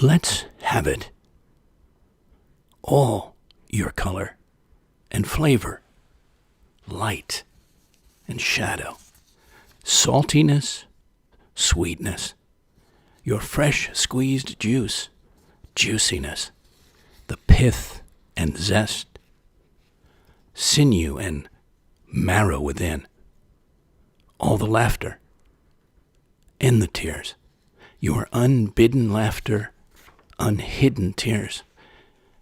Let's have it. All your color and flavor, light and shadow, saltiness, sweetness, your fresh squeezed juice, juiciness, the pith and zest, sinew and marrow within, all the laughter and the tears, your unbidden laughter, unhidden tears,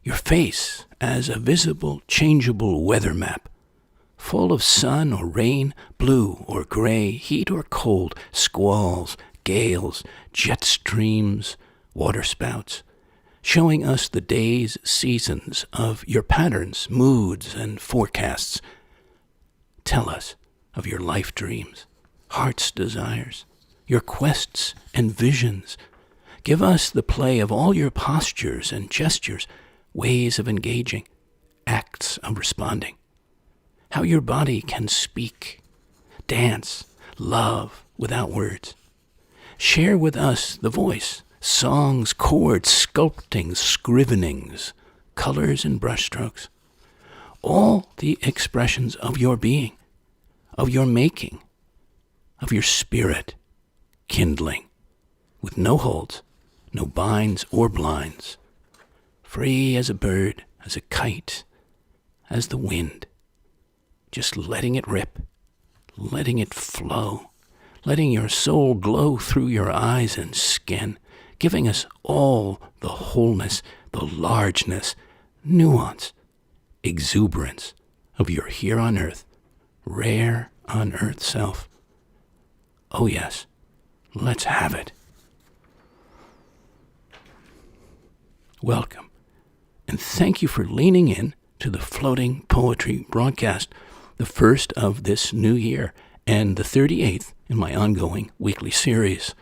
your face as a visible, changeable weather map, full of sun or rain, blue or gray, heat or cold, squalls, gales, jet streams, waterspouts, showing us the days, seasons of your patterns, moods, and forecasts. Tell us of your life dreams, heart's desires, your quests and visions. Give us the play of all your postures and gestures, ways of engaging, acts of responding. How your body can speak, dance, love without words. Share with us the voice, songs, chords, sculpting, scrivenings, colors and brushstrokes. All the expressions of your being, of your making, of your spirit, kindling, with no holds, no binds or blinds, free as a bird, as a kite, as the wind, just letting it rip, letting it flow, letting your soul glow through your eyes and skin, giving us all the wholeness, the largeness, nuance, exuberance of your here on earth, rare on earth self. Oh yes, let's have it. Welcome, and thank you for leaning in to the Floating Poetry broadcast, the first of this new year and the 38th in my ongoing weekly series,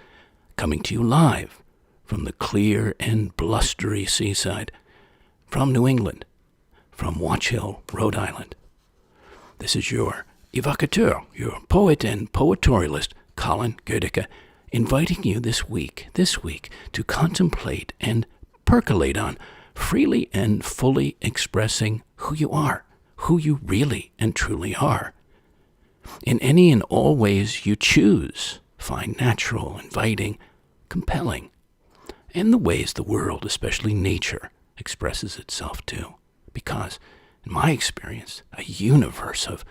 coming to you live from the clear and blustery seaside, from New England, from Watch Hill, Rhode Island. This is your evocateur, your poet and poetorialist, Colin Goedecke, inviting you this week, to contemplate and percolate on, freely and fully expressing who you are, who you really and truly are. In any and all ways you choose, find natural, inviting, compelling, and the ways the world, especially nature, expresses itself too. Because, in my experience, a universe of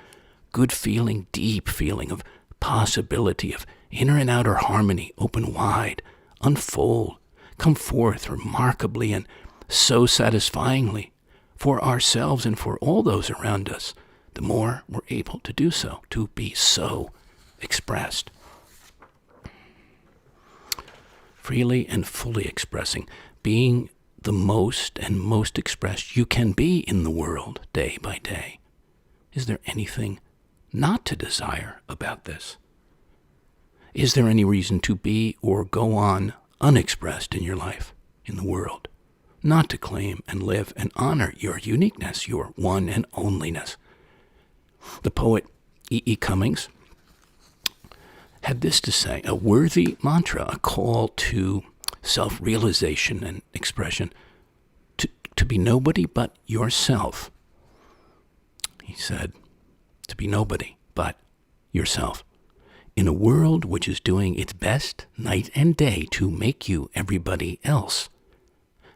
good feeling, deep feeling, of possibility, of inner and outer harmony, open wide, unfold, come forth remarkably and so satisfyingly for ourselves and for all those around us, the more we're able to do so, to be so expressed. Freely and fully expressing, being the most and most expressed you can be in the world day by day. Is there anything not to desire about this? Is there any reason to be or go on unexpressed in your life, in the world? Not to claim and live and honor your uniqueness, your one and onlyness. The poet E. Cummings had this to say, a worthy mantra, a call to self-realization and expression, to be nobody but yourself. He said, to be nobody but yourself. In a world which is doing its best night and day to make you everybody else,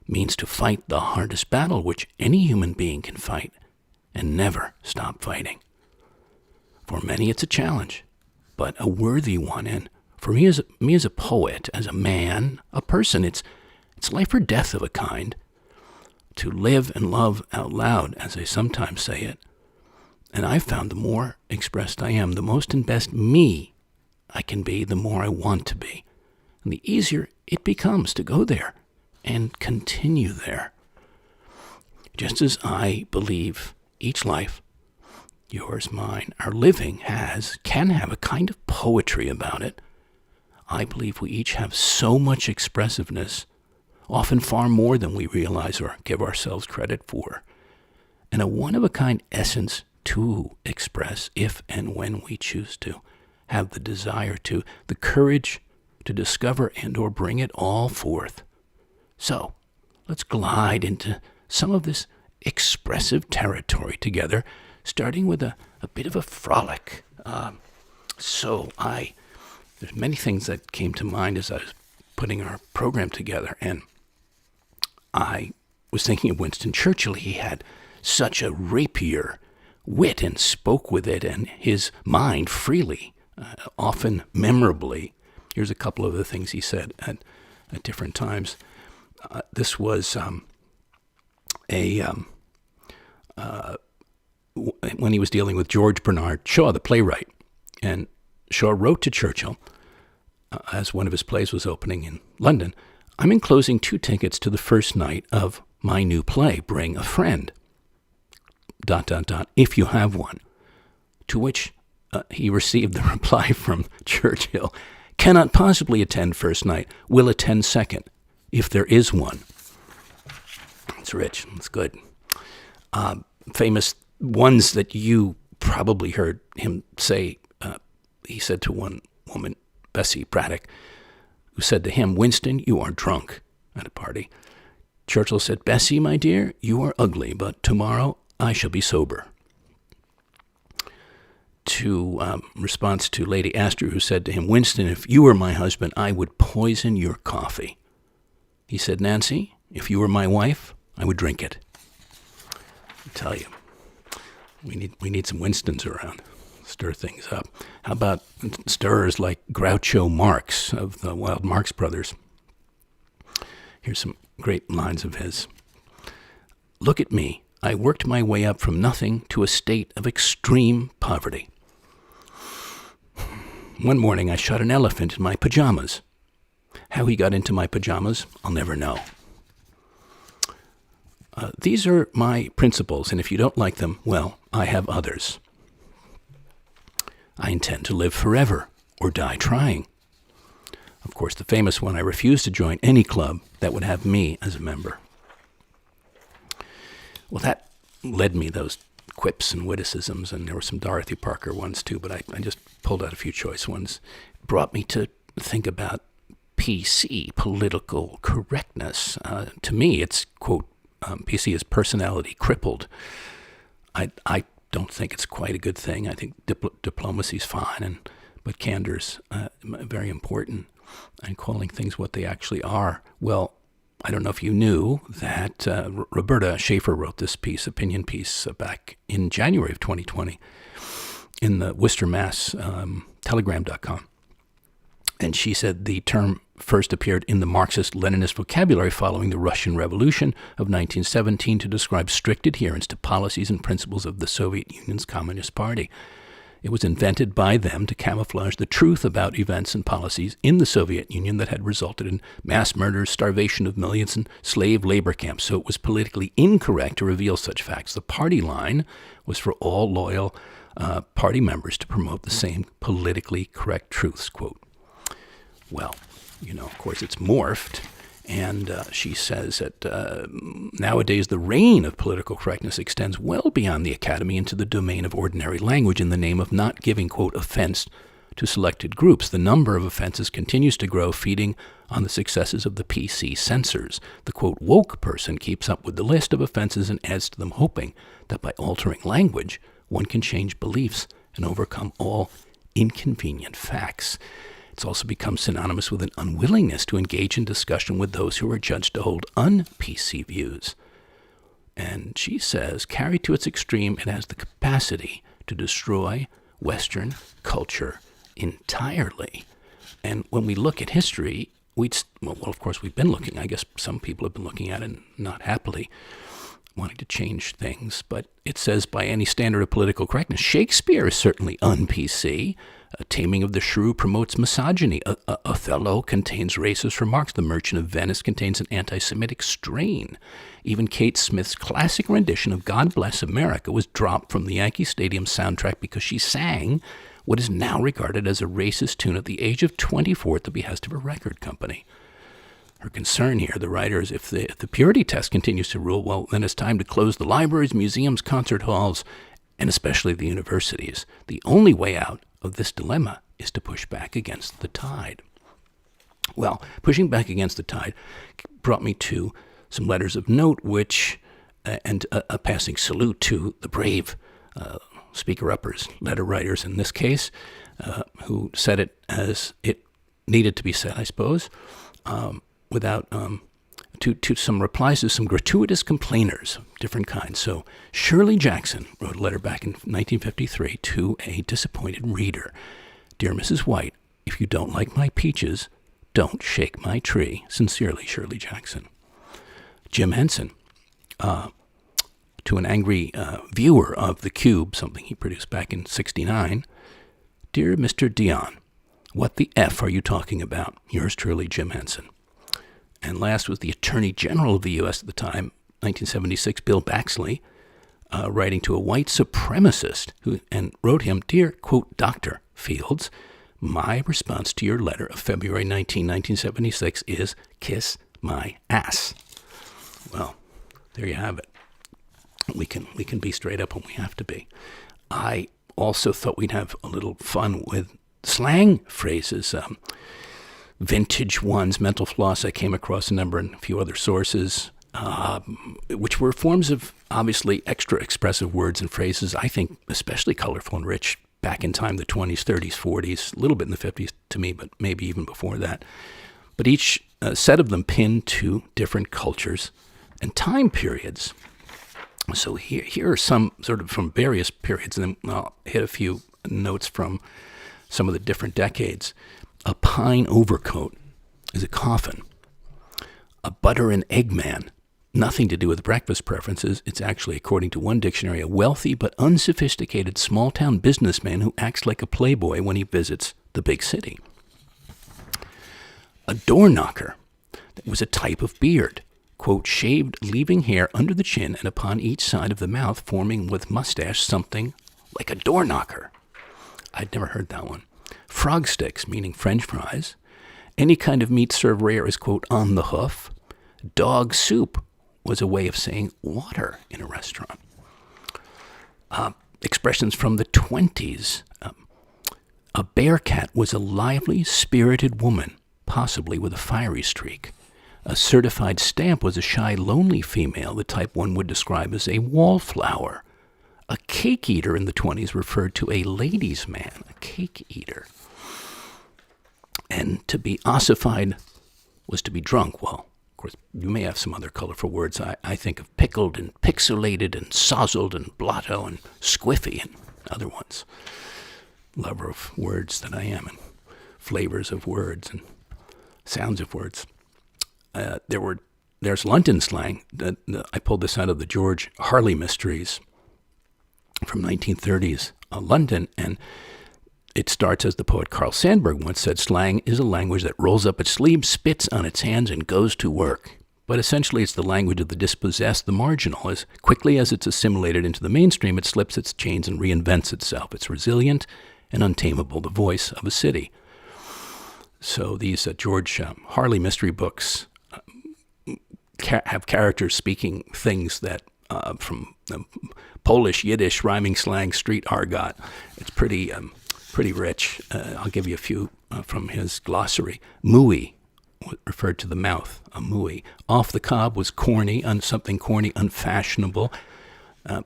means to fight the hardest battle which any human being can fight and never stop fighting. For many it's a challenge, but a worthy one, and for me as a poet, as a man, a person, it's life or death of a kind, to live and love out loud, as I sometimes say it. And I've found the more expressed I am, the most and best me I can be, the more I want to be. And the easier it becomes to go there and continue there. Just as I believe each life, yours, mine, our living can have a kind of poetry about it, I believe we each have so much expressiveness, often far more than we realize or give ourselves credit for, and a one-of-a-kind essence to express if and when we choose to, have the desire to, the courage to discover and or bring it all forth. So, let's glide into some of this expressive territory together, starting with a bit of a frolic. There's many things that came to mind as I was putting our program together, and I was thinking of Winston Churchill. He had such a rapier wit and spoke with it and his mind freely, often memorably. Here's a couple of the things he said at different times. This was when he was dealing with George Bernard Shaw, the playwright. And Shaw wrote to Churchill, as one of his plays was opening in London, "I'm enclosing 2 tickets to the first night of my new play. Bring a friend. ... if you have one." To which he received the reply from Churchill, "Cannot possibly attend first night. Will attend second, if there is one." It's rich. It's good. Famous ones that you probably heard him say. He said to one woman, Bessie Braddock, who said to him, "Winston, you are drunk," at a party. Churchill said, "Bessie, my dear, you are ugly, but tomorrow I shall be sober." To response to Lady Astor, who said to him, "Winston, if you were my husband, I would poison your coffee." He said, "Nancy, if you were my wife, I would drink it." I tell you, we need some Winstons around. Stir things up. How about stirrers like Groucho Marx of the Wild Marx Brothers? Here's some great lines of his. "Look at me. I worked my way up from nothing to a state of extreme poverty. One morning I shot an elephant in my pajamas. How he got into my pajamas, I'll never know. These are my principles, and if you don't like them, well, I have others. I intend to live forever or die trying." Of course, the famous one, "I refuse to join any club that would have me as a member." Well, that led me those quips and witticisms, and there were some Dorothy Parker ones too, but I just pulled out a few choice ones. Brought me to think about PC, political correctness. To me, it's, quote, PC is personality crippled. I don't think it's quite a good thing. I think diplomacy's fine, but candor's very important, and calling things what they actually are. Well, I don't know if you knew that Roberta Schaefer wrote this opinion piece, back in January of 2020 in the Worcester, Mass. Telegram.com. And she said the term first appeared in the Marxist-Leninist vocabulary following the Russian Revolution of 1917 to describe strict adherence to policies and principles of the Soviet Union's Communist Party. It was invented by them to camouflage the truth about events and policies in the Soviet Union that had resulted in mass murders, starvation of millions, and slave labor camps. So it was politically incorrect to reveal such facts. The party line was for all loyal party members to promote the same politically correct truths, quote. Well, of course, it's morphed, and she says that nowadays the reign of political correctness extends well beyond the academy into the domain of ordinary language in the name of not giving, quote, offense to selected groups. The number of offenses continues to grow, feeding on the successes of the PC censors. The, quote, woke person keeps up with the list of offenses and adds to them, hoping that by altering language, one can change beliefs and overcome all inconvenient facts. It's also become synonymous with an unwillingness to engage in discussion with those who are judged to hold un-PC views. And she says, carried to its extreme, it has the capacity to destroy Western culture entirely. And when we look at history, of course, we've been looking. I guess some people have been looking at it not happily, wanting to change things. But it says, by any standard of political correctness, Shakespeare is certainly un-PC. Taming of the Shrew promotes misogyny. Othello contains racist remarks. The Merchant of Venice contains an anti-Semitic strain. Even Kate Smith's classic rendition of God Bless America was dropped from the Yankee Stadium soundtrack because she sang what is now regarded as a racist tune at the age of 24 at the behest of a record company. Her concern here, the writer, is if the purity test continues to rule, well, then it's time to close the libraries, museums, concert halls, and especially the universities. The only way out of this dilemma is to push back against the tide. Well, pushing back against the tide brought me to some letters of note, and a passing salute to the brave speaker-uppers, letter writers in this case, who said it as it needed to be said, I suppose, to some replies to some gratuitous complainers of different kinds. So Shirley Jackson wrote a letter back in 1953 to a disappointed reader. Dear Mrs. White, if you don't like my peaches, don't shake my tree. Sincerely, Shirley Jackson. Jim Henson, to an angry viewer of The Cube, something he produced back in '69. Dear Mr. Dion, what the F are you talking about? Yours truly, Jim Henson. And last was the Attorney General of the U.S. at the time, 1976, Bill Baxley, writing to a white supremacist and wrote him, Dear, quote, Dr. Fields, my response to your letter of February 19, 1976 is kiss my ass. Well, there you have it. We can be straight up when we have to be. I also thought we'd have a little fun with slang phrases, vintage ones, mental floss. I came across a number and a few other sources, which were forms of obviously extra expressive words and phrases, I think especially colorful and rich back in time, the 20s, 30s, 40s, a little bit in the 50s to me, but maybe even before that. But each set of them pinned to different cultures and time periods. So here are some sort of from various periods, and then I'll hit a few notes from some of the different decades. A pine overcoat is a coffin. A butter and egg man, nothing to do with breakfast preferences. It's actually, according to one dictionary, a wealthy but unsophisticated small-town businessman who acts like a playboy when he visits the big city. A door knocker was a type of beard, quote, shaved, leaving hair under the chin and upon each side of the mouth, forming with mustache something like a door knocker. I'd never heard that one. Frog sticks, meaning French fries. Any kind of meat served rare is, quote, on the hoof. Dog soup was a way of saying water in a restaurant. Expressions from the 20s. A bear cat was a lively, spirited woman, possibly with a fiery streak. A certified stamp was a shy, lonely female, the type one would describe as a wallflower. A cake eater in the 20s referred to a ladies' man, a cake eater. And to be ossified was to be drunk. Well, of course, you may have some other colorful words. I think of pickled and pixelated and sozzled and blotto and squiffy and other ones. Lover of words that I am, and flavors of words and sounds of words. There's London slang. I pulled this out of the George Harley Mysteries from 1930s London, and it starts as the poet Carl Sandburg once said, slang is a language that rolls up its sleeves, spits on its hands, and goes to work. But essentially it's the language of the dispossessed, the marginal. As quickly as it's assimilated into the mainstream, it slips its chains and reinvents itself. It's resilient and untamable, the voice of a city. So these George Harley mystery books have characters speaking things that from Polish, Yiddish, rhyming slang, street argot. It's pretty rich. I'll give you a few from his glossary. Mooey referred to the mouth, a mooey. Off the cob was corny, something corny, unfashionable. A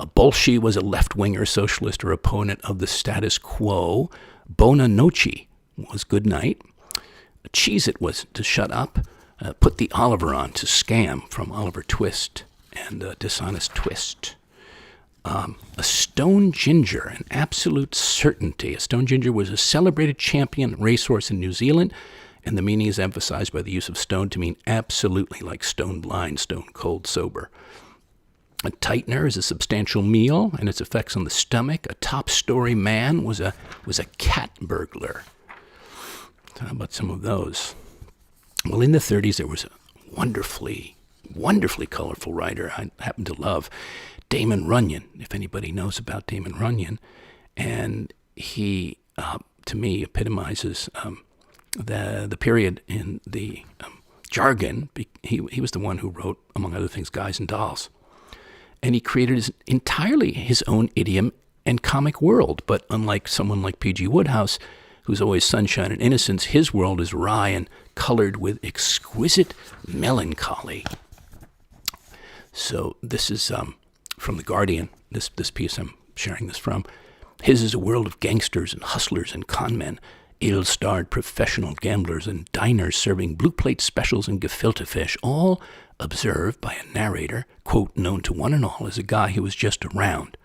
bolshi was a left-winger, socialist, or opponent of the status quo. Bona noche was good night. Cheese-it was to shut up. Put the Oliver on, to scam, from Oliver Twist and Dishonest Twist. A stone ginger, an absolute certainty. A stone ginger was a celebrated champion racehorse in New Zealand, and the meaning is emphasized by the use of stone to mean absolutely, like stone blind, stone cold sober. A tightener is a substantial meal and its effects on the stomach. A top-story man was a cat burglar. So how about some of those? Well, in the 30s, there was a wonderfully colorful writer I happen to love, Damon Runyon, if anybody knows about Damon Runyon. And he, to me, epitomizes the period in the jargon. He was the one who wrote, among other things, Guys and Dolls. And he created entirely his own idiom and comic world. But unlike someone like P.G. Wodehouse, who's always sunshine and innocence, his world is wry and colored with exquisite melancholy. So this is from The Guardian, this piece I'm sharing this from. His is a world of gangsters and hustlers and conmen, ill-starred professional gamblers and diners serving blue plate specials and gefilte fish, all observed by a narrator, quote, known to one and all as a guy who was just around.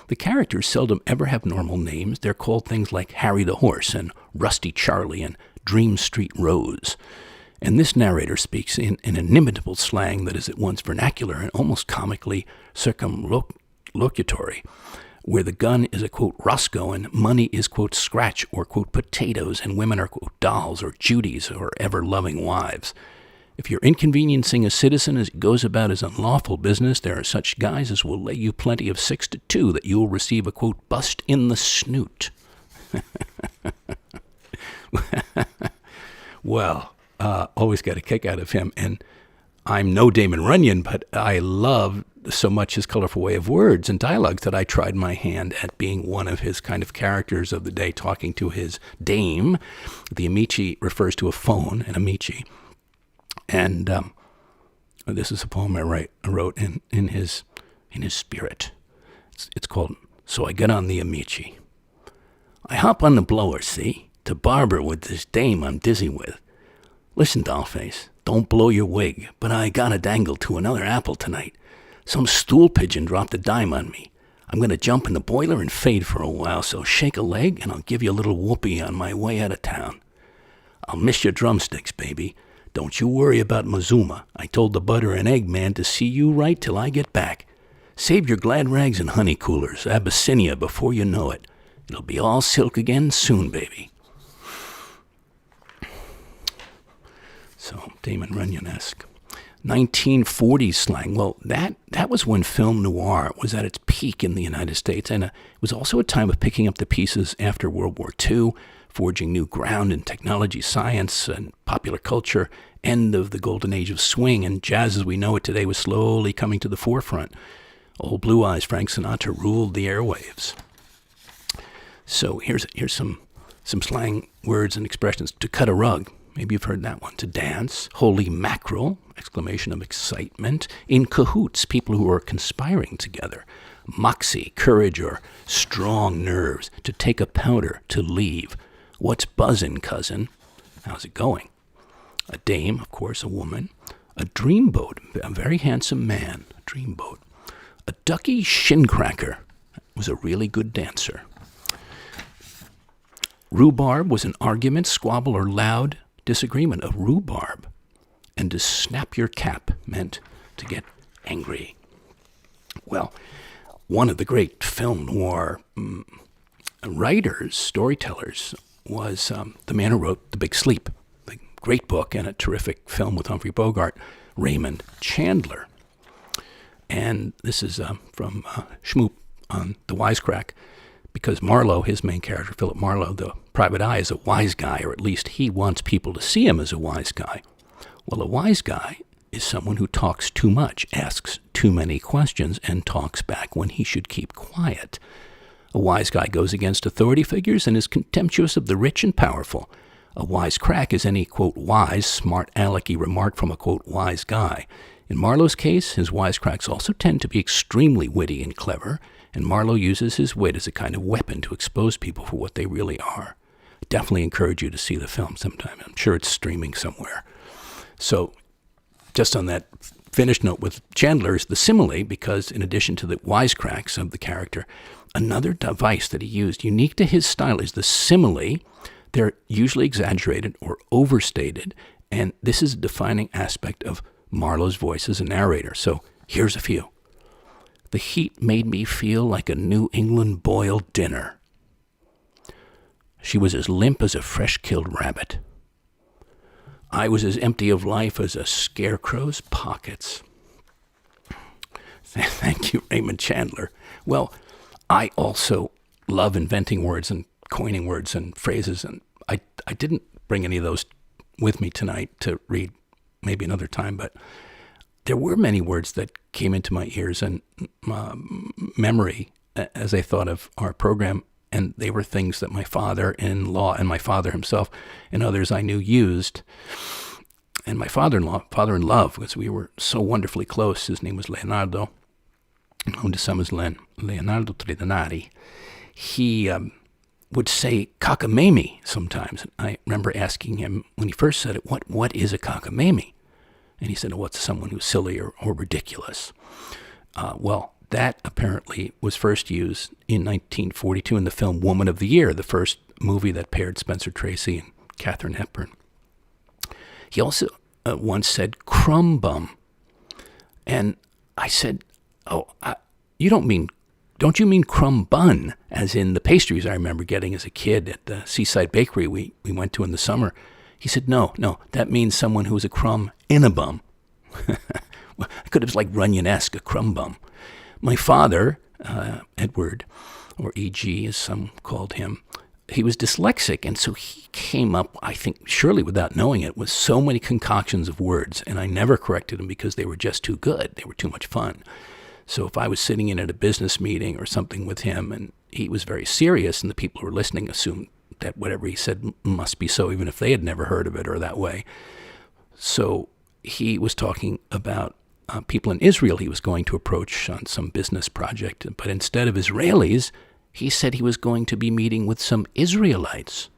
The characters seldom ever have normal names. They're called things like Harry the Horse and Rusty Charlie and Dream Street Rose. And this narrator speaks in an inimitable slang that is at once vernacular and almost comically circumlocutory, where the gun is a, quote, Roscoe, and money is, quote, scratch, or, quote, potatoes, and women are, quote, dolls, or Judies, or ever-loving wives. If you're inconveniencing a citizen as he goes about his unlawful business, there are such guys as will lay you plenty of 6 to 2 that you'll receive a, quote, bust in the snoot. Well, always got a kick out of him, and I'm no Damon Runyon, but I love so much his colorful way of words and dialogues that I tried my hand at being one of his kind of characters of the day, talking to his dame. The Amici refers to a phone, an Amici. And this is a poem I wrote in his spirit. It's called So I Get on the Amici. I hop on the blower, see, to barber with this dame I'm dizzy with. Listen, dollface, don't blow your wig, but I got a dangle to another apple tonight. Some stool pigeon dropped a dime on me. I'm going to jump in the boiler and fade for a while, so shake a leg and I'll give you a little whoopee on my way out of town. I'll miss your drumsticks, baby. Don't you worry about Mazuma. I told the butter and egg man to see you right till I get back. Save your glad rags and honey coolers, Abyssinia, before you know it. It'll be all silk again soon, baby. So, Damon Runyon-esque. 1940s slang. Well, that was when film noir was at its peak in the United States, and it was also a time of picking up the pieces after World War II, forging new ground in technology, science, and popular culture, end of the golden age of swing, and jazz as we know it today was slowly coming to the forefront. Old Blue Eyes Frank Sinatra ruled the airwaves. So here's some slang words and expressions. To cut a rug. Maybe you've heard that one. To dance. Holy mackerel. Exclamation of excitement. In cahoots. People who are conspiring together. Moxie. Courage or strong nerves. To take a powder. To leave. What's buzzin', cousin? How's it going? A dame, of course, a woman. A dreamboat. A very handsome man. A dreamboat. A ducky shincracker. Was a really good dancer. Rhubarb was an argument, squabble, or loud disagreement. Of rhubarb. And to snap your cap meant to get angry. Well, one of the great film noir writers, storytellers, was the man who wrote The Big Sleep, the great book and a terrific film with Humphrey Bogart, Raymond Chandler. And this is from Schmoop on The Wisecrack, because Marlowe, his main character, Philip Marlowe, the private eye, is a wise guy, or at least he wants people to see him as a wise guy. Well, a wise guy is someone who talks too much, asks too many questions, and talks back when he should keep quiet. A wise guy goes against authority figures and is contemptuous of the rich and powerful. A wise crack is any, quote, wise, smart, alecky remark from a, quote, wise guy. In Marlowe's case, his wisecracks also tend to be extremely witty and clever, and Marlowe uses his wit as a kind of weapon to expose people for what they really are. Definitely encourage you to see the film sometime. I'm sure it's streaming somewhere. So, just on that finished note with Chandler is the simile, because in addition to the wisecracks of the character, another device that he used, unique to his style, is the simile. They're usually exaggerated or overstated, and this is a defining aspect of Marlowe's voice as a narrator. So here's a few. The heat made me feel like a New England boiled dinner. She was as limp as a fresh-killed rabbit. I was as empty of life as a scarecrow's pockets. Thank you, Raymond Chandler. Well, I also love inventing words and coining words and phrases, and I didn't bring any of those with me tonight to read, maybe another time, but there were many words that came into my ears and memory as I thought of our program and they were things that my father-in-law and my father himself and others I knew used. And my father-in-love, because we were so wonderfully close, his name was Leonardo, known to some as Leonardo Tridanari. He would say cockamamie sometimes. And I remember asking him when he first said it, what is a cockamamie? And he said, oh, it's someone who's silly or ridiculous. Well, that apparently was first used in 1942 in the film Woman of the Year, the first movie that paired Spencer Tracy and Katharine Hepburn. He also once said crumb bum. And I said, don't you mean crumb bun, as in the pastries I remember getting as a kid at the Seaside Bakery we went to in the summer? He said, no, that means someone who's a crumb in a bum. Well, it was like Runyon-esque, a crumb bum. My father, Edward, or E.G. as some called him, he was dyslexic, and so he came up, I think, surely without knowing it, with so many concoctions of words, and I never corrected him because they were just too good. They were too much fun. So if I was sitting in at a business meeting or something with him, and he was very serious, and the people who were listening assumed that whatever he said must be so, even if they had never heard of it or that way. So he was talking about people in Israel he was going to approach on some business project, but instead of Israelis, he said he was going to be meeting with some Israelites.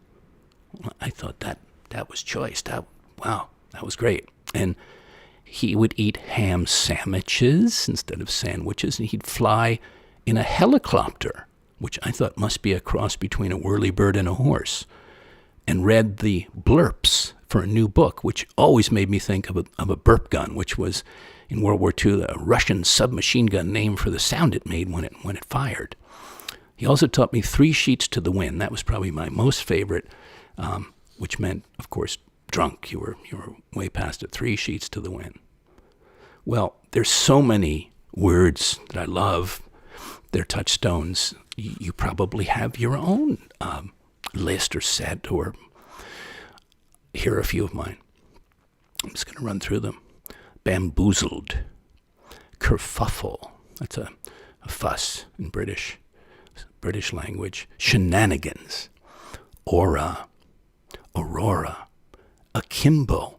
Well, I thought that was choice. Wow, that was great. And he would eat ham sandwiches instead of sandwiches, and he'd fly in a helicopter, which I thought must be a cross between a whirlybird and a horse, and read the blurps for a new book, which always made me think of a burp gun, which was in World War II a Russian submachine gun name for the sound it made when it fired. He also taught me 3 sheets to the wind. That was probably my most favorite, which meant, of course, drunk. You were way past it. 3 sheets to the wind. Well, there's so many words that I love. They're touchstones. You probably have your own list or set, or here are a few of mine. I'm just going to run through them. Bamboozled. Kerfuffle. That's a fuss in British language. Shenanigans. Aura. Aurora. Akimbo.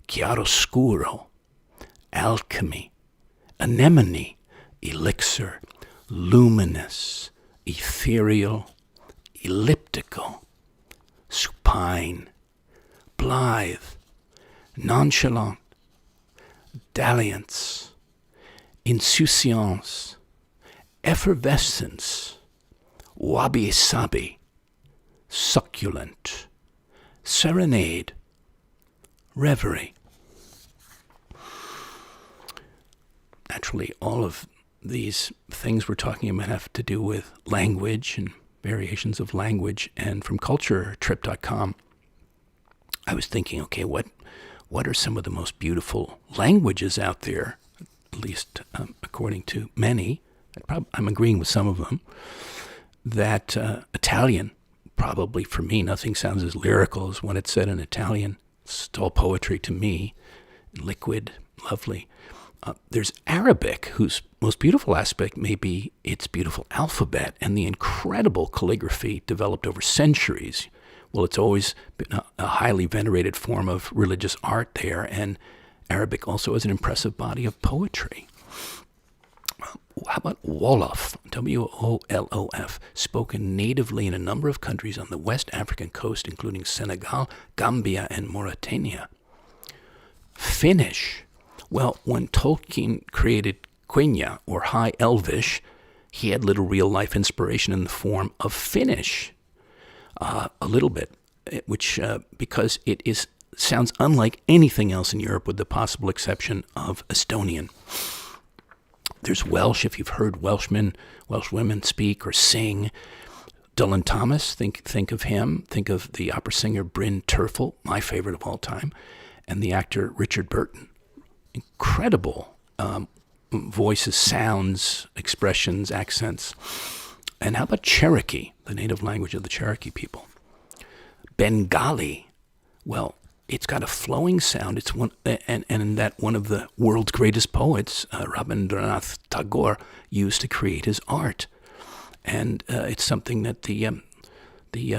Chiaroscuro. Alchemy. Anemone. Elixir. Luminous. Ethereal. Elliptical. Supine. Blithe. Nonchalant. Dalliance. Insouciance. Effervescence. Wabi-sabi. Succulent. Serenade. Reverie. Naturally, all of these things we're talking about have to do with language and variations of language. And from culturetrip.com, I was thinking, okay, what are some of the most beautiful languages out there, at least according to many? I'm agreeing with some of them. That Italian, probably for me, nothing sounds as lyrical as when it's said in Italian. It's all poetry to me, liquid, lovely. There's Arabic, whose most beautiful aspect may be its beautiful alphabet and the incredible calligraphy developed over centuries. Well, it's always been a highly venerated form of religious art there, and Arabic also has an impressive body of poetry. How about Wolof, W-O-L-O-F, spoken natively in a number of countries on the West African coast, including Senegal, Gambia, and Mauritania. Finnish. Well, when Tolkien created Quenya, or High Elvish, he had little real-life inspiration in the form of Finnish. A little bit, which, because it sounds unlike anything else in Europe with the possible exception of Estonian. There's Welsh, if you've heard Welsh women speak or sing. Dylan Thomas, think of him. Think of the opera singer Bryn Terfel, my favorite of all time, and the actor Richard Burton. Incredible voices, sounds, expressions, accents. And how about Cherokee, the native language of the Cherokee people? Bengali. Well, it's got a flowing sound. It's one, and that one of the world's greatest poets, Rabindranath Tagore, used to create his art. And it's something that the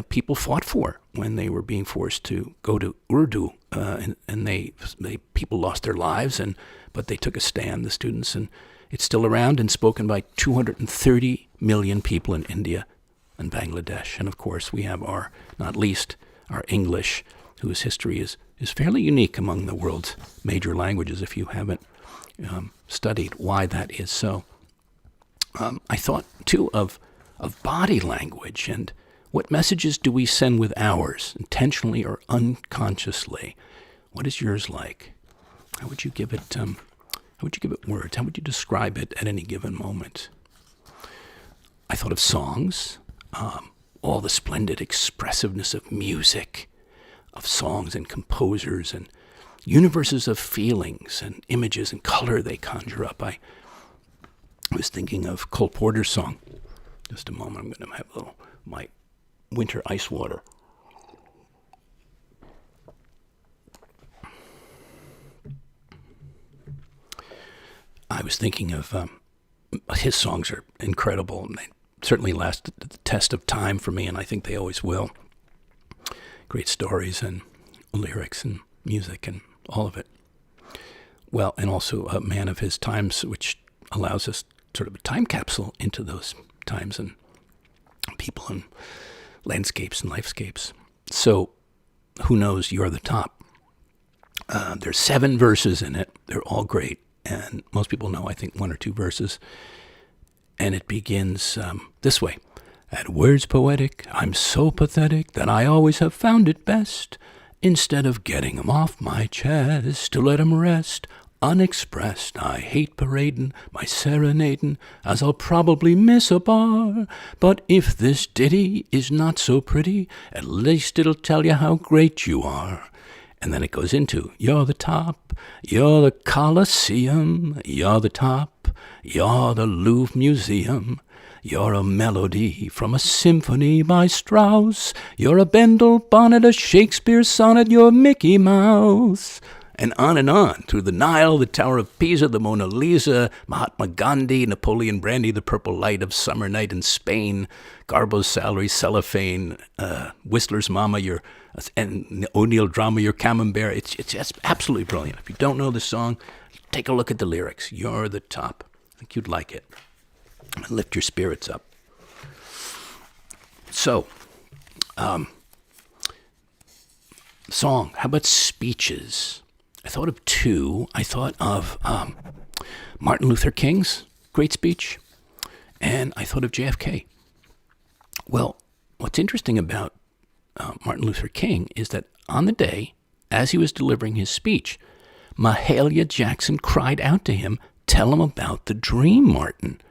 people fought for when they were being forced to go to Urdu, and they people lost their lives, but they took a stand, the students, and it's still around and spoken by 230 million people in India and Bangladesh. And of course, we have not least, our English, whose history is fairly unique among the world's major languages, if you haven't studied why that is so. I thought, too, of body language and what messages do we send with ours, intentionally or unconsciously? What is yours like? How would you give it? How would you give it words? How would you describe it at any given moment? I thought of songs, all the splendid expressiveness of music, of songs and composers and universes of feelings and images and color they conjure up. I was thinking of Cole Porter's song. Just a moment, I'm going to have a little my winter ice water. I was thinking of his songs are incredible, and they certainly last the test of time for me, and I think they always will. Great stories and lyrics and music and all of it. Well, and also a man of his times, which allows us sort of a time capsule into those times and people and landscapes and lifescapes. So, who knows, You're the Top. There's 7 verses in it. They're all great. And most people know, I think, 1 or 2 verses. And it begins this way. At words poetic, I'm so pathetic that I always have found it best, instead of getting 'em off my chest, to let 'em rest unexpressed. I hate paradin', my serenadin', as I'll probably miss a bar. But if this ditty is not so pretty, at least it'll tell you how great you are. And then it goes into, you're the top, you're the Colosseum, you're the top, you're the Louvre Museum, you're a melody from a symphony by Strauss, you're a Bendel bonnet, a Shakespeare sonnet, you're Mickey Mouse. And on through the Nile, the Tower of Pisa, the Mona Lisa, Mahatma Gandhi, Napoleon Brandy, the purple light of summer night in Spain, Garbo's salary, cellophane, Whistler's Mama, and O'Neill drama, your Camembert. It's just absolutely brilliant. If you don't know the song, take a look at the lyrics. You're the top. I think you'd like it. Lift your spirits up. So, song. How about speeches? I thought of 2. I thought of Martin Luther King's great speech, and I thought of JFK. Well, what's interesting about Martin Luther King is that on the day, as he was delivering his speech, Mahalia Jackson cried out to him, "Tell him about the dream, Martin."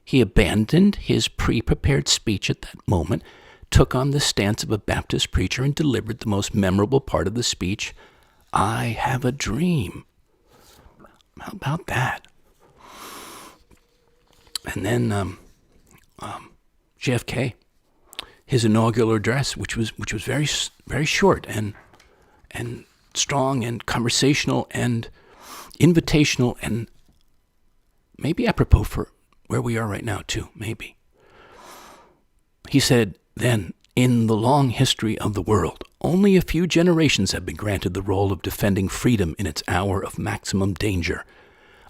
He abandoned his pre-prepared speech at that moment, took on the stance of a Baptist preacher, and delivered the most memorable part of the speech, I have a dream. How about that? And then JFK, his inaugural address, which was very very short and strong and conversational and invitational and maybe apropos for where we are right now too. Maybe he said then, in the long history of the world, only a few generations have been granted the role of defending freedom in its hour of maximum danger.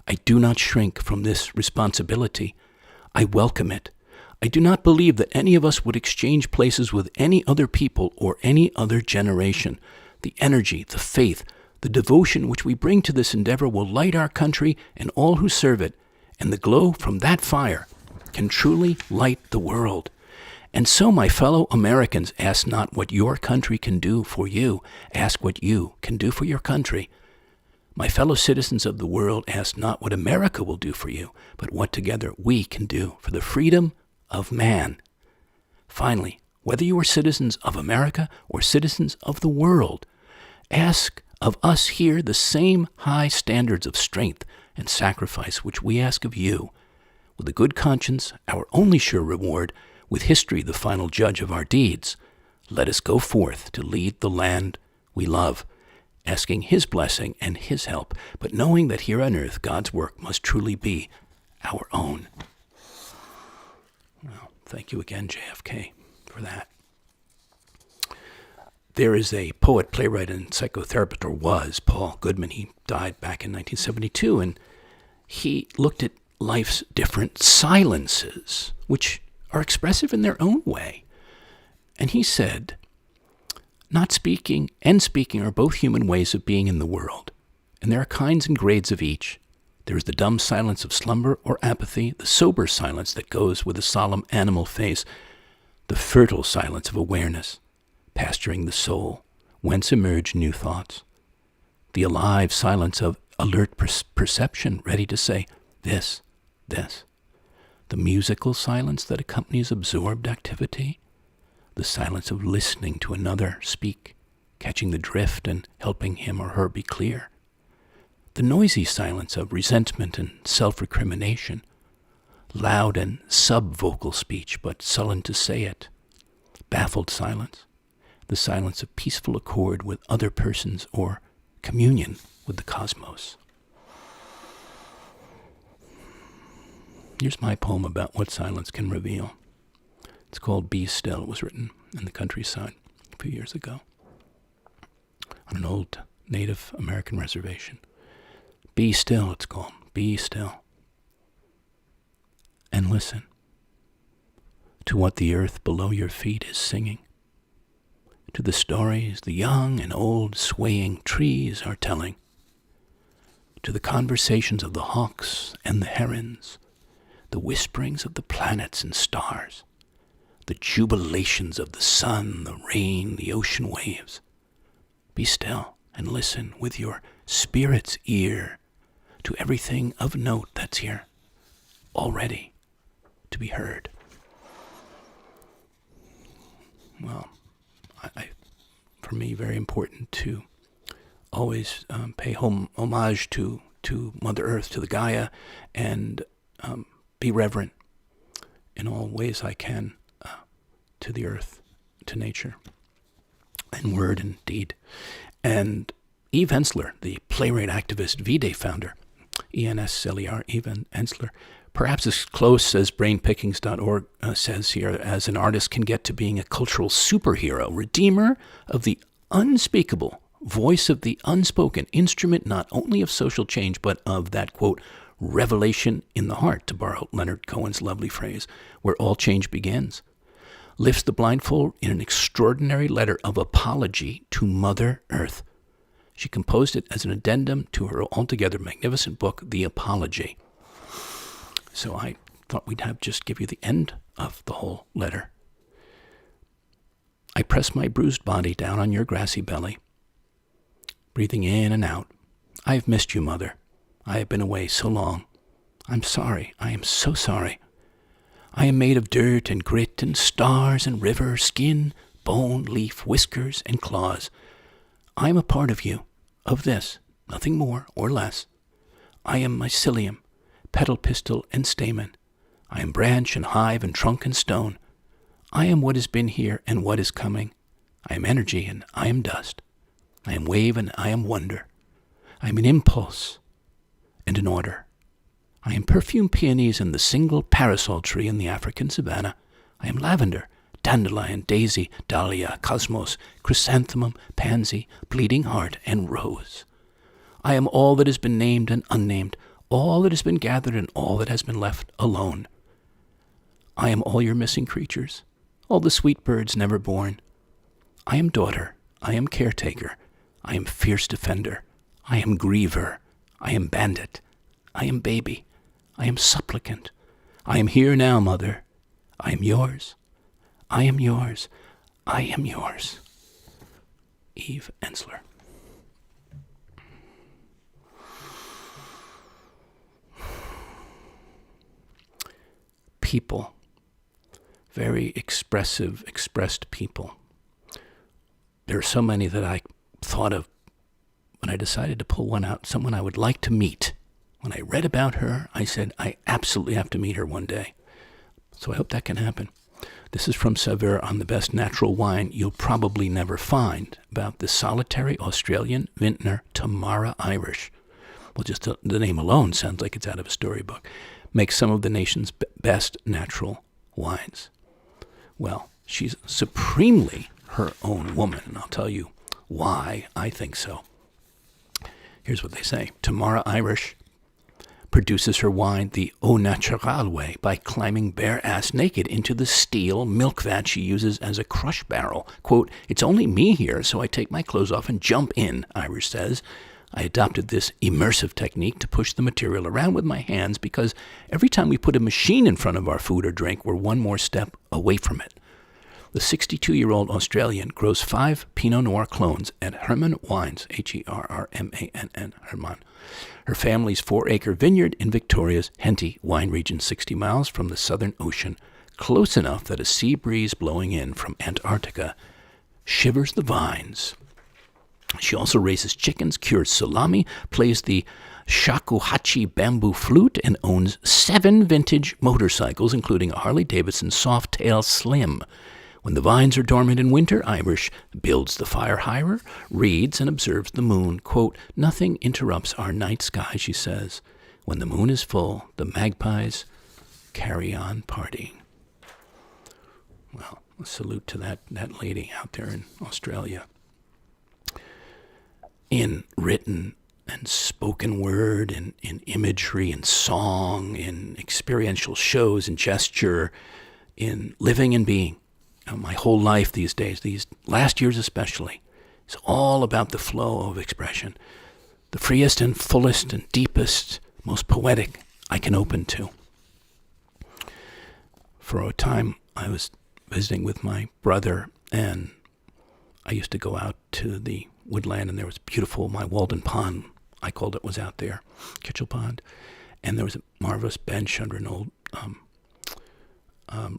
I do not shrink from this responsibility. I welcome it. I do not believe that any of us would exchange places with any other people or any other generation. The energy, the faith, the devotion which we bring to this endeavor will light our country and all who serve it, and the glow from that fire can truly light the world. And so, my fellow Americans, ask not what your country can do for you. Ask what you can do for your country. My fellow citizens of the world, ask not what America will do for you, but what together we can do for the freedom of man. Finally, whether you are citizens of America or citizens of the world, ask of us here the same high standards of strength and sacrifice which we ask of you. With a good conscience, our only sure reward, with history the final judge of our deeds, let us go forth to lead the land we love, asking his blessing and his help, but knowing that here on earth God's work must truly be our own. Well, Thank you again, JFK, for that. There is a poet, playwright, and psychotherapist, or was, Paul Goodman. He died back in 1972, and he looked at life's different silences, which are expressive in their own way. And he said, not speaking and speaking are both human ways of being in the world, and there are kinds and grades of each. There is the dumb silence of slumber or apathy, the sober silence that goes with a solemn animal face, the fertile silence of awareness, pasturing the soul, whence emerge new thoughts, the alive silence of alert perception, ready to say, this, the musical silence that accompanies absorbed activity, the silence of listening to another speak, catching the drift and helping him or her be clear, the noisy silence of resentment and self-recrimination, loud and sub-vocal speech but sullen to say it, baffled silence, the silence of peaceful accord with other persons or communion with the cosmos. Here's my poem about what silence can reveal. It's called Be Still. It was written in the countryside a few years ago on an old Native American reservation. Be still, it's called. Be still. And listen to what the earth below your feet is singing, to the stories the young and old swaying trees are telling, to the conversations of the hawks and the herons, the whisperings of the planets and stars, the jubilations of the sun, the rain, the ocean waves. Be still and listen with your spirit's ear to everything of note that's here, already to be heard. Well, for me, very important to always pay homage to Mother Earth, to the Gaia, and be reverent in all ways I can to the earth, to nature, in word and deed. And Eve Ensler, the playwright, activist, V-Day founder, E-N-S-L-E-R, Eve Ensler, perhaps as close as brainpickings.org says here, as an artist can get to being a cultural superhero, redeemer of the unspeakable, voice of the unspoken, instrument not only of social change, but of that, quote, revelation in the heart, to borrow Leonard Cohen's lovely phrase, where all change begins. Lifts the blindfold in an extraordinary letter of apology to Mother Earth. She composed it as an addendum to her altogether magnificent book, The Apology. So I thought we'd give you the end of the whole letter. I press my bruised body down on your grassy belly, breathing in and out. I have missed you, Mother. I have been away so long. I'm sorry. I am so sorry. I am made of dirt and grit and stars and river, skin, bone, leaf, whiskers, and claws. I am a part of you, of this, nothing more or less. I am mycelium, petal, pistil, and stamen. I am branch and hive and trunk and stone. I am what has been here and what is coming. I am energy and I am dust. I am wave and I am wonder. I am an impulse and an order. I am perfumed peonies and the single parasol tree in the African savanna. I am lavender, dandelion, daisy, dahlia, cosmos, chrysanthemum, pansy, bleeding heart, and rose. I am all that has been named and unnamed, all that has been gathered and all that has been left alone. I am all your missing creatures, all the sweet birds never born. I am daughter, I am caretaker, I am fierce defender, I am griever, I am bandit, I am baby, I am supplicant, I am here now, Mother. I am yours, I am yours, I am yours. Eve Ensler. People, very expressed people. There are so many that I thought of when I decided to pull one out, someone I would like to meet. When I read about her, I said, I absolutely have to meet her one day. So I hope that can happen. This is from Saveur on the best natural wine you'll probably never find, about the solitary Australian vintner Tamara Irish. Well, just the name alone sounds like it's out of a storybook. Makes some of the nation's best natural wines. Well, she's supremely her own woman, and I'll tell you why I think so. Here's what they say. Tamara Irish produces her wine the au naturel way by climbing bare-ass naked into the steel milk vat she uses as a crush barrel. Quote, "It's only me here, so I take my clothes off and jump in," Irish says. "I adopted this immersive technique to push the material around with my hands because every time we put a machine in front of our food or drink, we're one more step away from it." The 62-year-old Australian grows 5 Pinot Noir clones at Hermann Wines, Hermann, Hermann. Her family's 4-acre vineyard in Victoria's Henty wine region, 60 miles from the Southern Ocean, close enough that a sea breeze blowing in from Antarctica shivers the vines. She also raises chickens, cures salami, plays the shakuhachi bamboo flute, and owns 7 vintage motorcycles, including a Harley-Davidson Softail Slim. When the vines are dormant in winter, Irish builds the fire higher, reads, and observes the moon. Quote, "Nothing interrupts our night sky," she says. "When the moon is full, the magpies carry on partying." Well, a salute to that lady out there in Australia. In written and spoken word, in imagery and song, in experiential shows and gesture, in living and being. My whole life these days, these last years especially, is all about the flow of expression. The freest and fullest and deepest, most poetic I can open to. For a time, I was visiting with my brother, and I used to go out to the woodland, and there was beautiful, my Walden Pond, I called it, was out there, Kitchell Pond, and there was a marvelous bench under an old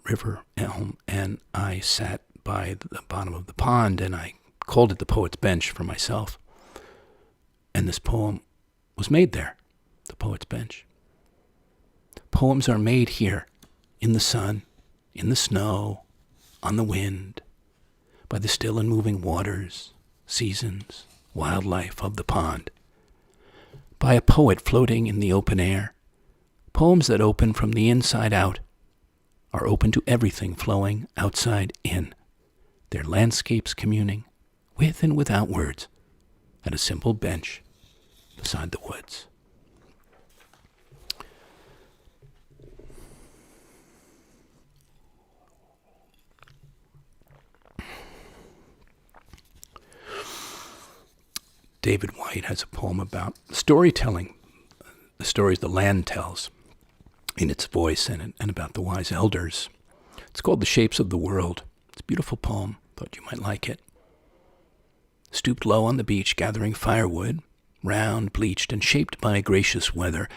river elm, and I sat by the bottom of the pond, and I called it the Poet's Bench for myself. And this poem was made there, the Poet's Bench. Poems are made here, in the sun, in the snow, on the wind, by the still and moving waters, seasons, wildlife of the pond, by a poet floating in the open air. Poems that open from the inside out are open to everything flowing outside in, their landscapes communing, with and without words, at a simple bench beside the woods. David White has a poem about storytelling, the stories the land tells in its voice and about the wise elders. It's called The Shapes of the World. It's a beautiful poem. Thought you might like it. Stooped low on the beach, gathering firewood, round, bleached, and shaped by gracious weather,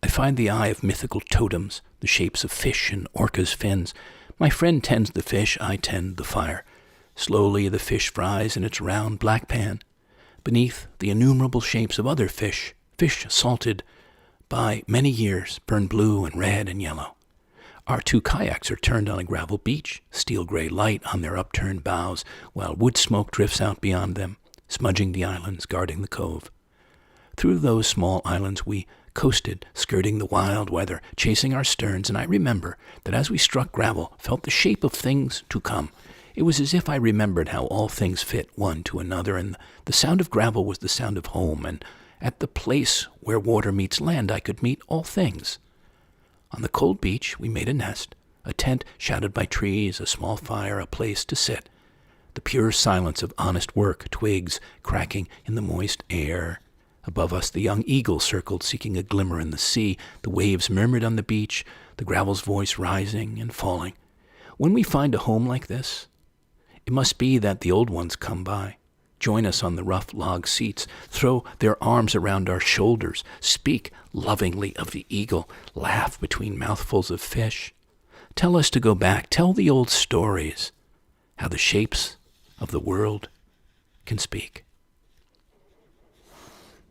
I find the eye of mythical totems, the shapes of fish and orcas' fins. My friend tends the fish, I tend the fire. Slowly the fish fries in its round black pan. Beneath the innumerable shapes of other fish salted by many years, burn blue and red and yellow. Our 2 kayaks are turned on a gravel beach, steel-gray light on their upturned bows, while wood smoke drifts out beyond them, smudging the islands, guarding the cove. Through those small islands we coasted, skirting the wild weather, chasing our sterns, and I remember that as we struck gravel, felt the shape of things to come. It was as if I remembered how all things fit one to another, and the sound of gravel was the sound of home, and at the place where water meets land, I could meet all things. On the cold beach, we made a nest, a tent shadowed by trees, a small fire, a place to sit. The pure silence of honest work, twigs cracking in the moist air. Above us, the young eagle circled, seeking a glimmer in the sea. The waves murmured on the beach, the gravel's voice rising and falling. When we find a home like this, it must be that the old ones come by. Join us on the rough log seats, throw their arms around our shoulders, speak lovingly of the eagle, laugh between mouthfuls of fish. Tell us to go back, tell the old stories, how the shapes of the world can speak.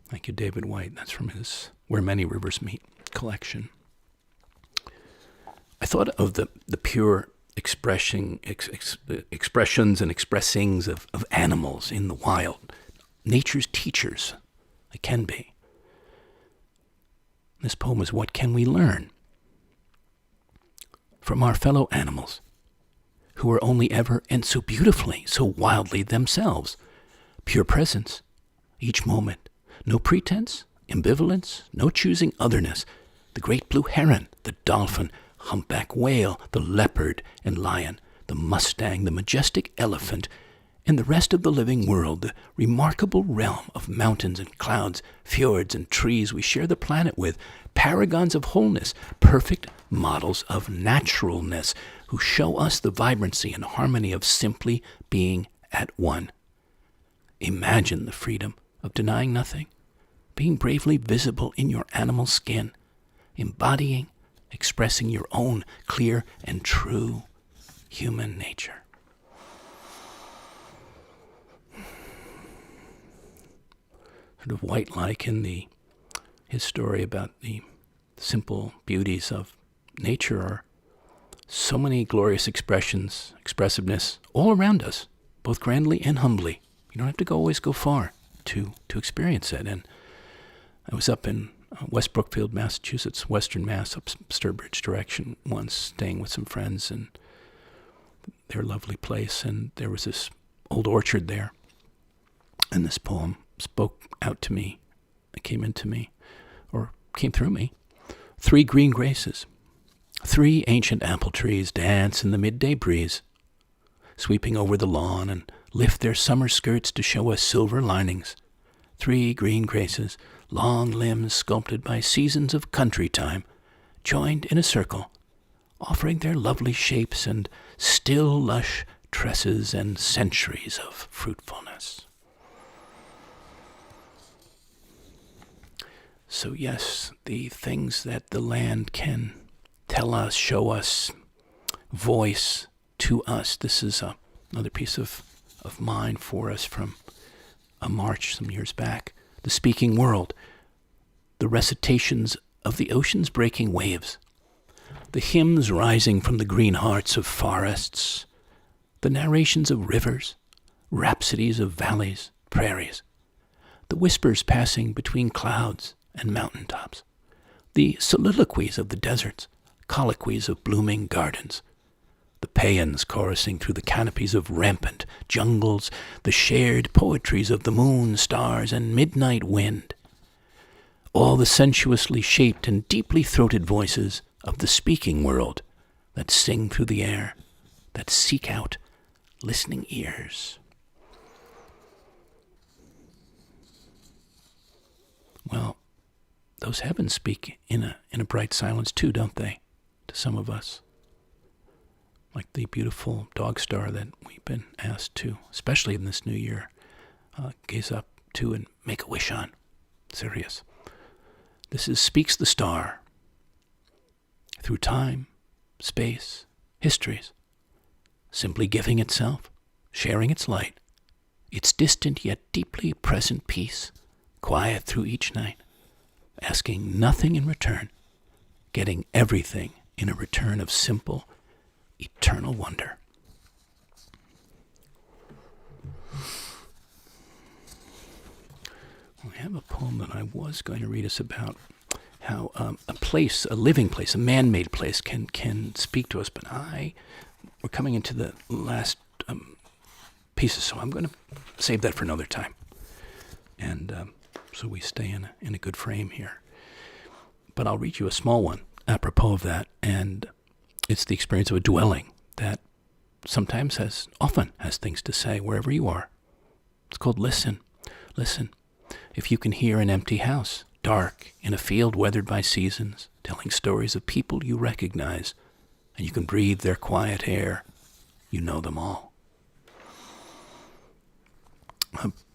Thank you, David White. That's from his Where Many Rivers Meet collection. I thought of the pure expressions and expressings of animals in the wild, nature's teachers. They can be. This poem is What Can We Learn from our fellow animals, who are only ever and so beautifully, so wildly themselves, pure presence, each moment, no pretense, ambivalence, no choosing otherness, the great blue heron, the dolphin, humpback whale, the leopard and lion, the mustang, the majestic elephant, and the rest of the living world, the remarkable realm of mountains and clouds, fjords and trees we share the planet with, paragons of wholeness, perfect models of naturalness, who show us the vibrancy and harmony of simply being at one. Imagine the freedom of denying nothing, being bravely visible in your animal skin, embodying, expressing your own clear and true human nature. Sort of White-like in his story about the simple beauties of nature are so many glorious expressions, expressiveness all around us, both grandly and humbly. You don't have to always go far to experience it. And I was up in West Brookfield, Massachusetts, Western Mass, up Sturbridge direction once, staying with some friends in their lovely place, and there was this old orchard there, and this poem spoke out to me. It came into me, or came through me. 3 green graces, 3 ancient apple trees dance in the midday breeze, sweeping over the lawn and lift their summer skirts to show us silver linings. 3 green graces, long limbs sculpted by seasons of country time, joined in a circle, offering their lovely shapes and still lush tresses and centuries of fruitfulness. So yes, the things that the land can tell us, show us, voice to us. This is another piece of mine for us from a march some years back. The speaking world, the recitations of the ocean's breaking waves, the hymns rising from the green hearts of forests, the narrations of rivers, rhapsodies of valleys, prairies, the whispers passing between clouds and mountaintops, the soliloquies of the deserts, colloquies of blooming gardens, the paeans chorusing through the canopies of rampant jungles, the shared poetries of the moon, stars, and midnight wind, all the sensuously shaped and deeply throated voices of the speaking world that sing through the air, that seek out listening ears. Well, those heavens speak in a bright silence too, don't they, to some of us? Like the beautiful dog star that we've been asked to, especially in this new year, gaze up to and make a wish on. Serious. This is Speaks the Star. Through time, space, histories, simply giving itself, sharing its light, its distant yet deeply present peace, quiet through each night, asking nothing in return, getting everything in a return of simple, eternal wonder. I have a poem that I was going to read us about how a place, a living place, a man-made place can speak to us, but we're coming into the last pieces, so I'm going to save that for another time. And so we stay in a good frame here. But I'll read you a small one apropos of that, and it's the experience of a dwelling that often has things to say wherever you are. It's called Listen. Listen. If you can hear an empty house, dark, in a field weathered by seasons, telling stories of people you recognize, and you can breathe their quiet air, you know them all.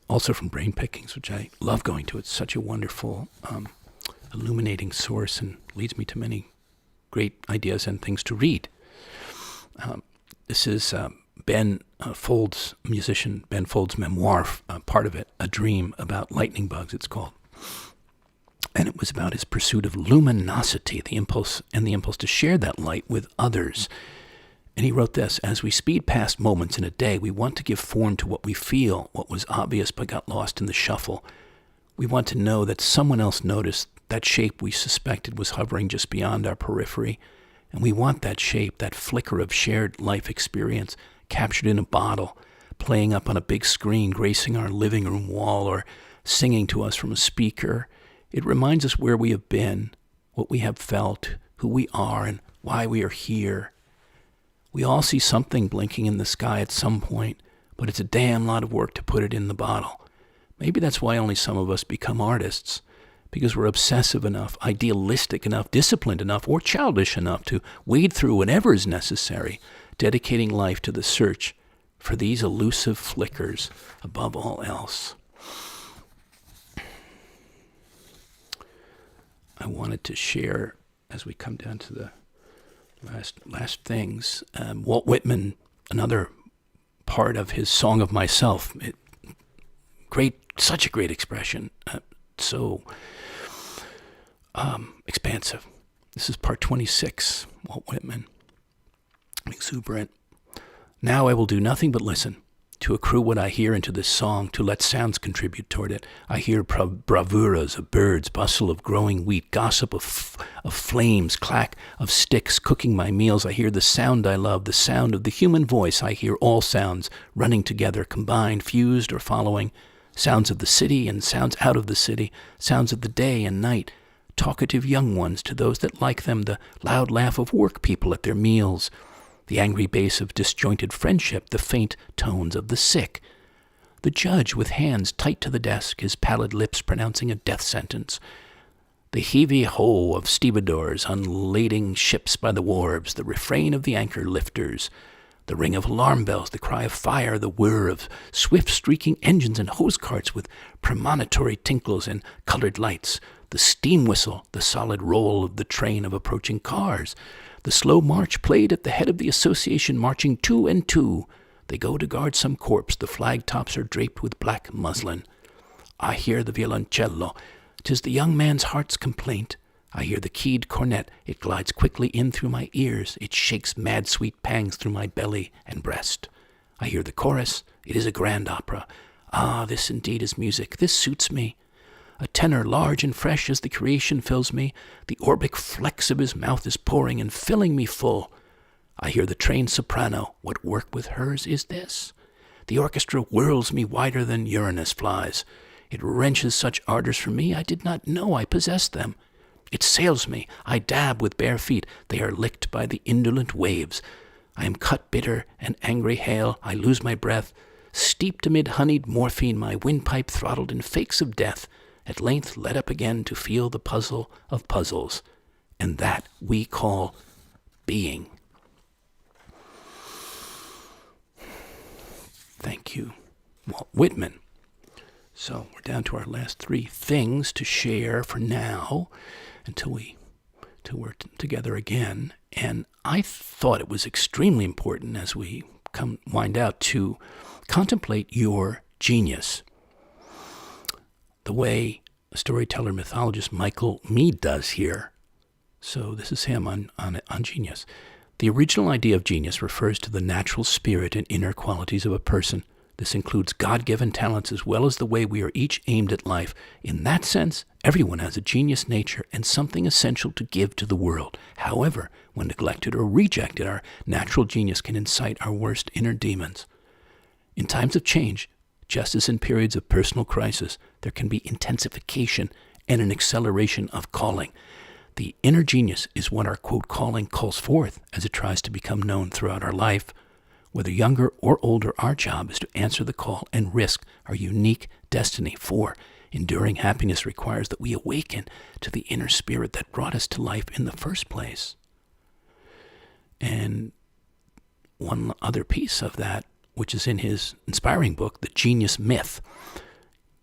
Also from Brain Pickings, which I love going to. It's such a wonderful, illuminating source and leads me to many great ideas and things to read. This is musician Ben Folds' memoir, part of it, A Dream About Lightning Bugs, it's called. And it was about his pursuit of luminosity, the impulse to share that light with others. And he wrote this: as we speed past moments in a day, we want to give form to what we feel, what was obvious but got lost in the shuffle. We want to know that someone else noticed that shape we suspected was hovering just beyond our periphery, And we want that shape, that flicker of shared life experience captured in a bottle, playing up on a big screen, gracing our living room wall, or singing to us from a speaker. It reminds us where we have been, what we have felt, who we are, and why we are here. We all see something blinking in the sky at some point, but it's a damn lot of work to put it in the bottle. Maybe that's why only some of us become artists, because we're obsessive enough, idealistic enough, disciplined enough, or childish enough to wade through whatever is necessary, dedicating life to the search for these elusive flickers above all else. I wanted to share, as we come down to the last things, Walt Whitman, another part of his Song of Myself. Such a great expression, so expansive. This is part 26, Walt Whitman, exuberant. Now I will do nothing but listen, to accrue what I hear into this song, to let sounds contribute toward it. I hear bravuras of birds, bustle of growing wheat, gossip of flames, clack of sticks cooking my meals. I hear the sound I love, the sound of the human voice. I hear all sounds running together, combined, fused, or following. Sounds of the city and sounds out of the city, sounds of the day and night, talkative young ones to those that like them, the loud laugh of work people at their meals, the angry bass of disjointed friendship, the faint tones of the sick. The judge with hands tight to the desk, his pallid lips pronouncing a death sentence. The heavy-ho of stevedores unlading ships by the wharves, the refrain of the anchor lifters, the ring of alarm bells, the cry of fire, the whir of swift-streaking engines and hose carts with premonitory tinkles and colored lights, the steam whistle, the solid roll of the train of approaching cars, the slow march played at the head of the association marching 2 and 2. They go to guard some corpse. The flag tops are draped with black muslin. I hear the violoncello. 'Tis the young man's heart's complaint. I hear the keyed cornet. It glides quickly in through my ears. It shakes mad sweet pangs through my belly and breast. I hear the chorus. It is a grand opera. Ah, this indeed is music. This suits me. A tenor large and fresh as the creation fills me. The orbic flex of his mouth is pouring and filling me full. I hear the trained soprano. What work with hers is this? The orchestra whirls me wider than Uranus flies. It wrenches such ardors from me I did not know I possessed them. It sails me. I dab with bare feet. They are licked by the indolent waves. I am cut bitter and angry hail. I lose my breath. Steeped amid honeyed morphine, my windpipe throttled in fakes of death, at length led up again to feel the puzzle of puzzles, and that we call being. Thank you, Walt Whitman. So we're down to our last 3 things to share for now, until we're together again. And I thought it was extremely important as we wind out to contemplate your genius, the way a storyteller mythologist Michael Meade does here. So this is him on genius. The original idea of genius refers to the natural spirit and inner qualities of a person. This includes God-given talents as well as the way we are each aimed at life. In that sense, everyone has a genius nature and something essential to give to the world. However, when neglected or rejected, our natural genius can incite our worst inner demons. In times of change, just as in periods of personal crisis, there can be intensification and an acceleration of calling. The inner genius is what our, quote, calling calls forth as it tries to become known throughout our life. Whether younger or older, our job is to answer the call and risk our unique destiny, for enduring happiness requires that we awaken to the inner spirit that brought us to life in the first place. And one other piece of that, which is in his inspiring book, The Genius Myth.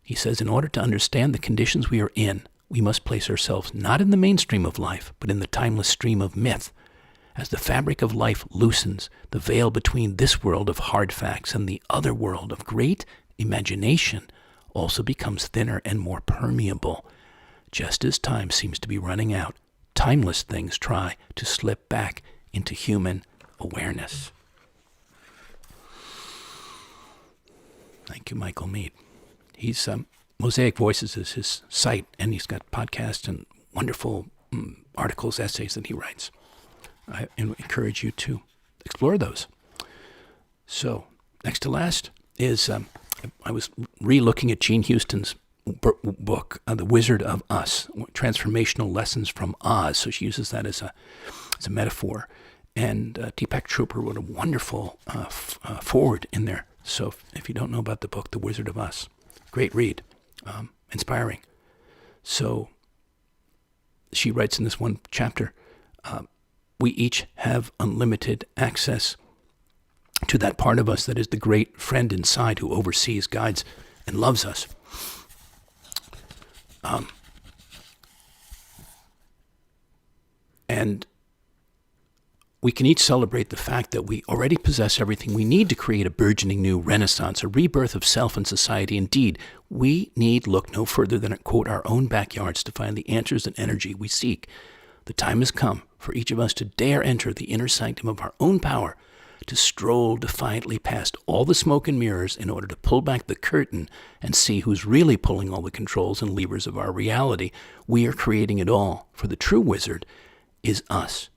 He says, in order to understand the conditions we are in, we must place ourselves not in the mainstream of life, but in the timeless stream of myth. As the fabric of life loosens, the veil between this world of hard facts and the other world of great imagination also becomes thinner and more permeable. Just as time seems to be running out, timeless things try to slip back into human awareness. Thank you, Michael Meade. He's Mosaic Voices is his site, and he's got podcasts and wonderful articles, essays that he writes. I encourage you to explore those. So, next to last is I was re-looking at Jean Houston's book, The Wizard of Us, Transformational Lessons from Oz. So she uses that as a metaphor. And Deepak Chopra wrote a wonderful foreword in there. So if you don't know about the book, The Wizard of Us, great read, inspiring. So she writes in this one chapter, we each have unlimited access to that part of us that is the great friend inside who oversees, guides, and loves us. And we can each celebrate the fact that we already possess everything we need to create a burgeoning new renaissance, a rebirth of self and society. Indeed, we need look no further than at, quote, our own backyards to find the answers and energy we seek. The time has come for each of us to dare enter the inner sanctum of our own power, to stroll defiantly past all the smoke and mirrors in order to pull back the curtain and see who's really pulling all the controls and levers of our reality. We are creating it all, for the true wizard is us.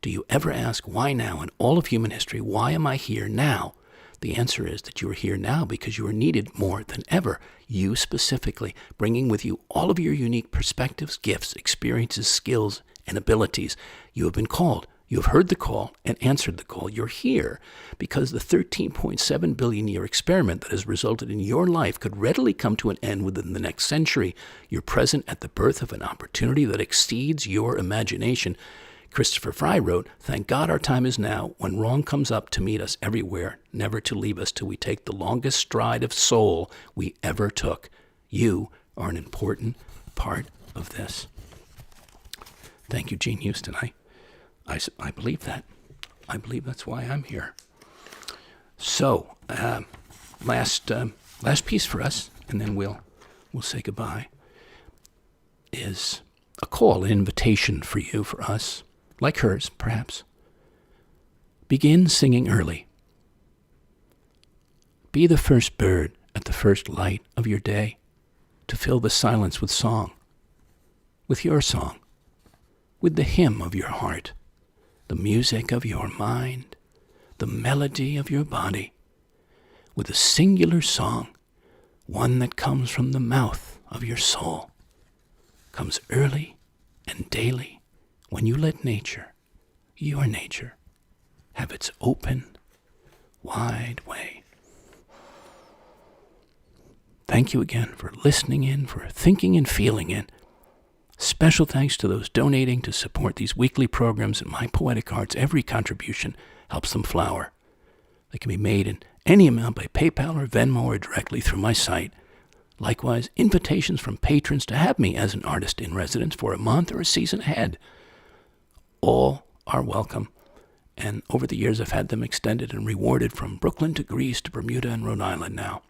Do you ever ask, why now in all of human history? Why am I here now? The answer is that you are here now because you are needed more than ever. You specifically, bringing with you all of your unique perspectives, gifts, experiences, skills, and abilities. You have been called. You have heard the call and answered the call. You're here because the 13.7 billion year experiment that has resulted in your life could readily come to an end within the next century. You're present at the birth of an opportunity that exceeds your imagination. Christopher Fry wrote, thank God our time is now, when wrong comes up to meet us everywhere, never to leave us till we take the longest stride of soul we ever took. You are an important part of this. Thank you, Jean Houston. I believe that. I believe that's why I'm here. So, last piece for us, and then we'll say goodbye, is a call, an invitation for you, for us, like hers, perhaps. Begin singing early. Be the first bird at the first light of your day to fill the silence with song, with your song, with the hymn of your heart, the music of your mind, the melody of your body, with a singular song, one that comes from the mouth of your soul, comes early and daily when you let nature, your nature, have its open, wide way. Thank you again for listening in, for thinking and feeling in. Special thanks to those donating to support these weekly programs and my poetic arts. Every contribution helps them flower. They can be made in any amount by PayPal or Venmo or directly through my site. Likewise, invitations from patrons to have me as an artist in residence for a month or a season ahead. All are welcome, and over the years I've had them extended and rewarded from Brooklyn to Greece to Bermuda and Rhode Island now.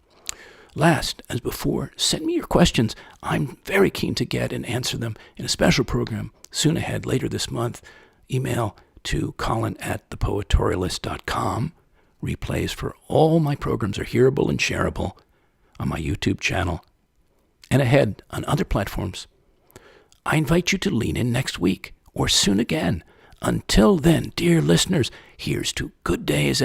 Last, as before, send me your questions. I'm very keen to get and answer them in a special program soon ahead later this month. Email to colin@thepoetorialist.com. Replays for all my programs are hearable and shareable on my YouTube channel and ahead on other platforms. I invite you to lean in next week or soon again. Until then, dear listeners, here's to good days